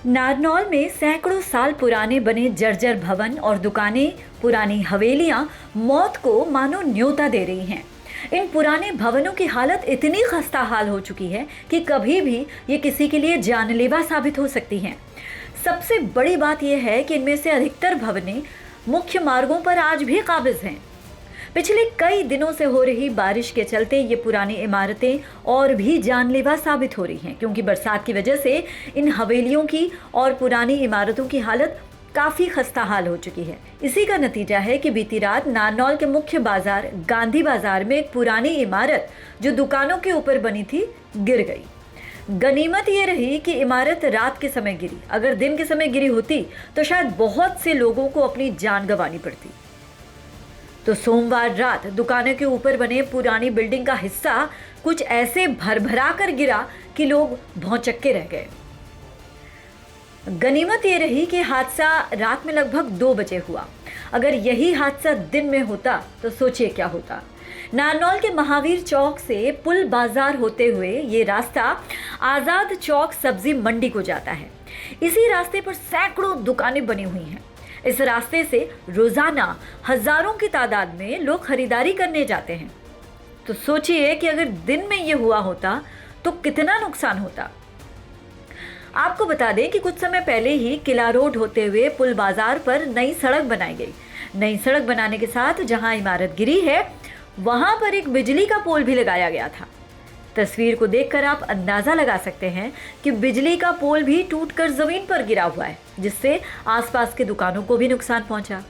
नारनौल में सैकड़ों साल पुराने बने जर्जर भवन और दुकानें, पुरानी हवेलियां मौत को मानो न्योता दे रही हैं। इन पुराने भवनों की हालत इतनी खस्ता हाल हो चुकी है कि कभी भी ये किसी के लिए जानलेवा साबित हो सकती हैं। सबसे बड़ी बात यह है कि इनमें से अधिकतर भवनें मुख्य मार्गों पर आज भी काबिज हैं। पिछले कई दिनों से हो रही बारिश के चलते ये पुरानी इमारतें और भी जानलेवा साबित हो रही हैं, क्योंकि बरसात की वजह से इन हवेलियों की और पुरानी इमारतों की हालत काफ़ी खस्ता हाल हो चुकी है। इसी का नतीजा है कि बीती रात नारनौल के मुख्य बाजार गांधी बाजार में एक पुरानी इमारत जो दुकानों के ऊपर बनी थी गिर गई। गनीमत ये रही कि इमारत रात के समय गिरी। अगर दिन के समय गिरी होती तो शायद बहुत से लोगों को अपनी जान गंवानी पड़ती। तो सोमवार रात दुकानों के ऊपर बने पुरानी बिल्डिंग का हिस्सा कुछ ऐसे भरभरा कर गिरा कि लोग भौंचक्के रह गए। गनीमत ये रही कि हादसा रात में लगभग 2 बजे हुआ। अगर यही हादसा दिन में होता तो सोचिए क्या होता। नारनौल के महावीर चौक से पुल बाजार होते हुए ये रास्ता आजाद चौक सब्जी मंडी को जाता है। इसी रास्ते पर सैकड़ों दुकानें बनी हुई हैं। इस रास्ते से रोजाना हजारों की तादाद में लोग खरीदारी करने जाते हैं। तो सोचिए कि अगर दिन में ये हुआ होता तो कितना नुकसान होता। आपको बता दें कि कुछ समय पहले ही किला रोड होते हुए पुल बाजार पर नई सड़क बनाई गई। नई सड़क बनाने के साथ जहां इमारत गिरी है वहां पर एक बिजली का पोल भी लगाया गया था। तस्वीर को देखकर आप अंदाजा लगा सकते हैं कि बिजली का पोल भी टूटकर जमीन पर गिरा हुआ है, जिससे आसपास के दुकानों को भी नुकसान पहुंचा।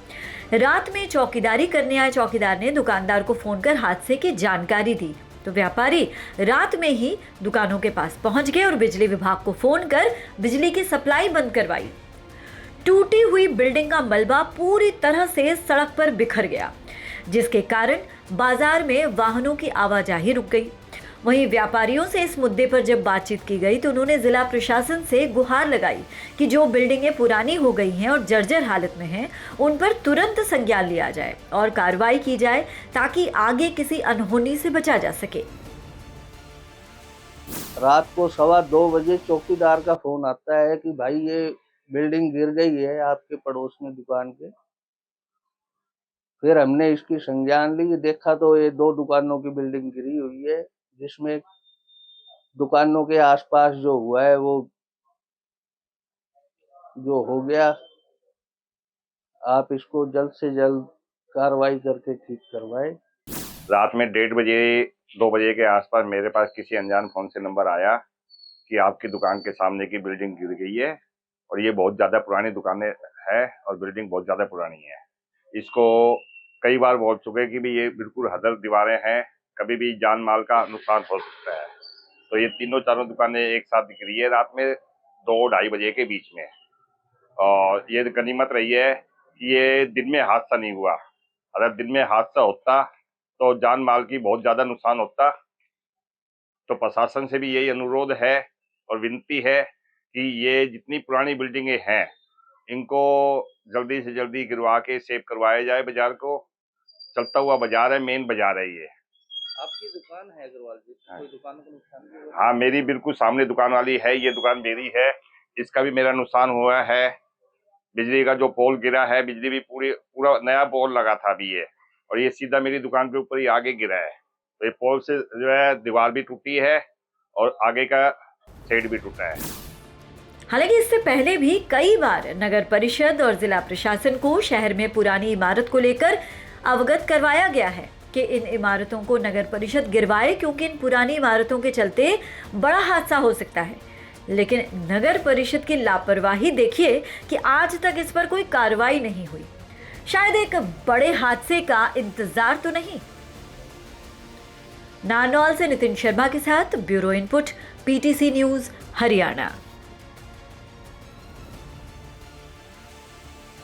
रात में चौकीदारी करने आए चौकीदार ने दुकानदार को फोन कर हादसे की जानकारी दी, तो व्यापारी रात में ही दुकानों के पास पहुंच गए और बिजली विभाग को फोन कर बिजली की सप्लाई बंद करवाई। टूटी हुई बिल्डिंग का मलबा पूरी तरह से सड़क पर बिखर गया, जिसके कारण बाजार में वाहनों की आवाजाही रुक गई। वहीं व्यापारियों से इस मुद्दे पर जब बातचीत की गई तो उन्होंने जिला प्रशासन से गुहार लगाई कि जो बिल्डिंगें पुरानी हो गई हैं और जर्जर हालत में हैं, उन पर तुरंत संज्ञान लिया जाए और कार्रवाई की जाए ताकि आगे किसी अनहोनी से बचा जा सके। रात को 2:15 बजे चौकीदार का फोन आता है कि भाई ये बिल्डिंग गिर गई है आपके पड़ोस में दुकान के। फिर हमने इसकी संज्ञान ली, देखा तो ये 2 दुकानों की बिल्डिंग गिरी हुई है, जिसमें दुकानों के आसपास जो हुआ है वो जो हो गया। आप इसको जल्द से जल्द कार्रवाई करके ठीक करवाएं। रात में 1:30 बजे 2 बजे के आसपास मेरे पास किसी अनजान फोन से नंबर आया कि आपकी दुकान के सामने की बिल्डिंग गिर गई है और ये बहुत ज़्यादा पुरानी दुकानें है और बिल्डिंग बहुत ज़्यादा पुरानी है। इसको कई बार बोल चुके कि भी ये बिल्कुल हदर दीवारें हैं, कभी भी जान माल का नुकसान हो सकता है। तो ये तीनों चारों दुकानें एक साथ गिरी है रात में 2-2:30 बजे के बीच में। और ये गनीमत रही है कि ये दिन में हादसा नहीं हुआ। अगर दिन में हादसा होता तो जान माल की बहुत ज़्यादा नुकसान होता। तो प्रशासन से भी यही अनुरोध है और विनती है कि ये जितनी पुरानी बिल्डिंगें हैं इनको जल्दी से जल्दी गिरवा के सेव करवाया जाए। बाजार को चलता हुआ बाजार है, मेन बाजार है ये। आपकी दुकान है अग्रवाल जी, कोई दुकान को नुकसान नहीं हुआ? हाँ, मेरी बिल्कुल सामने दुकान वाली है, ये दुकान मेरी है, इसका भी मेरा नुकसान हुआ है। बिजली का जो पोल गिरा है, बिजली भी पूरा नया पोल लगा था अभी ये, और ये सीधा मेरी दुकान के ऊपर ही आगे गिरा है। तो ये पोल से जो है दीवार भी टूटी है और आगे का शेड भी टूटा है। हालांकि इससे पहले भी कई बार नगर परिषद और जिला प्रशासन को शहर में पुरानी इमारत को लेकर अवगत करवाया गया है कि इन इमारतों को नगर परिषद गिरवाए, क्योंकि इन पुरानी इमारतों के चलते बड़ा हादसा हो सकता है। लेकिन नगर परिषद की लापरवाही देखिए कि आज तक इस पर कोई कार्रवाई नहीं हुई। शायद एक बड़े हादसे का इंतजार तो नहीं। नारनौल से नितिन शर्मा के साथ bureau input, PTC news, Haryana.